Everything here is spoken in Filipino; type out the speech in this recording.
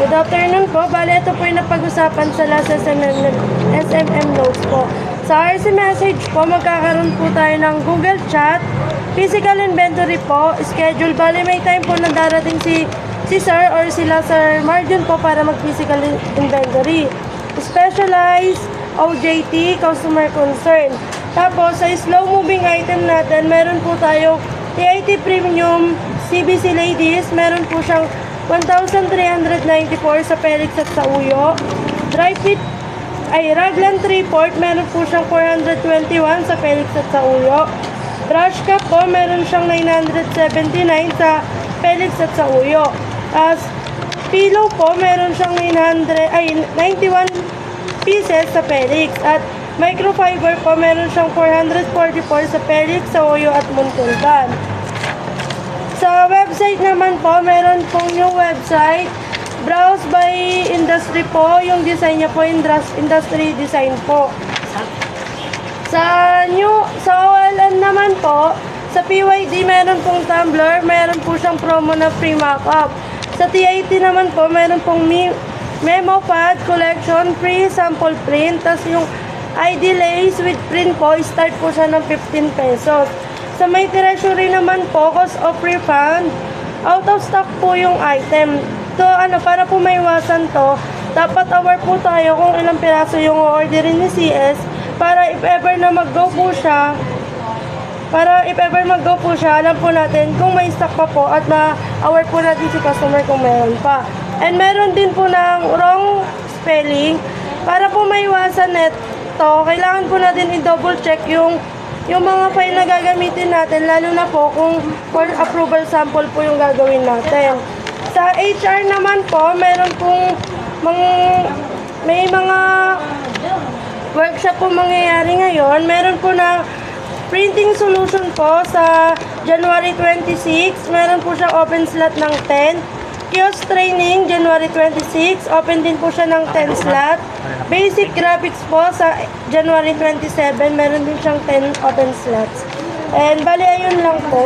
Good afternoon po. Bale, ito po yung napag-usapan sa last SMM notes po. Sa RC message po, magkakaroon po tayo ng Google Chat, physical inventory po, schedule. Bale, may time po na darating si Sir or sila Sir Marjun po para mag-physical inventory. Specialized OJT, customer concern. Tapos, sa slow-moving item natin, meron po tayo TIT Premium CBC Ladies. Meron po siyang 1,394 sa Felix at sa Uyo. Dry fit Raglan 3-port, meron po siyang 421 sa Felix at sa Uyo. Brush cap po, meron siyang 979 sa Felix at sa Uyo. As pillow po, meron siyang 91 pieces sa Felix. At microfiber po, meron siyang 444 sa Felix, sa Uyo at Montalban. Sa website naman po, meron pong new website. Browse by industry po. Yung design niya po, industry design po. Sa OLN naman po, sa PYD meron pong tumbler. Meron po siyang promo na free mock-up. Sa TIT naman po, meron pong memo pad collection, free sample print. Tapos yung ID lace with print po, start po siya ng 15 pesos. Sa may treasury naman po, cost of refund, out of stock po yung item. So, para po maiwasan to, dapat aware po tayo kung ilang piraso yung orderin ni CS para if ever mag-go po siya, alam po natin kung may stock pa po at ma-aware po natin si customer kung meron pa. And meron din po ng wrong spelling. Para po maiwasan ito, kailangan po natin i-double check yung mga file na gagamitin natin, lalo na po kung for approval sample po yung gagawin natin. Sa HR naman po, meron pong may mga workshop po mangyayari ngayon. Meron po na printing solution po sa January 26. Meron po siyang open slot ng 10. Kiosk training, January 26. Open din po siya ng 10 slot. Basic graphics po sa January 27. Meron din siyang 10 open slots. And bali, ayun lang po.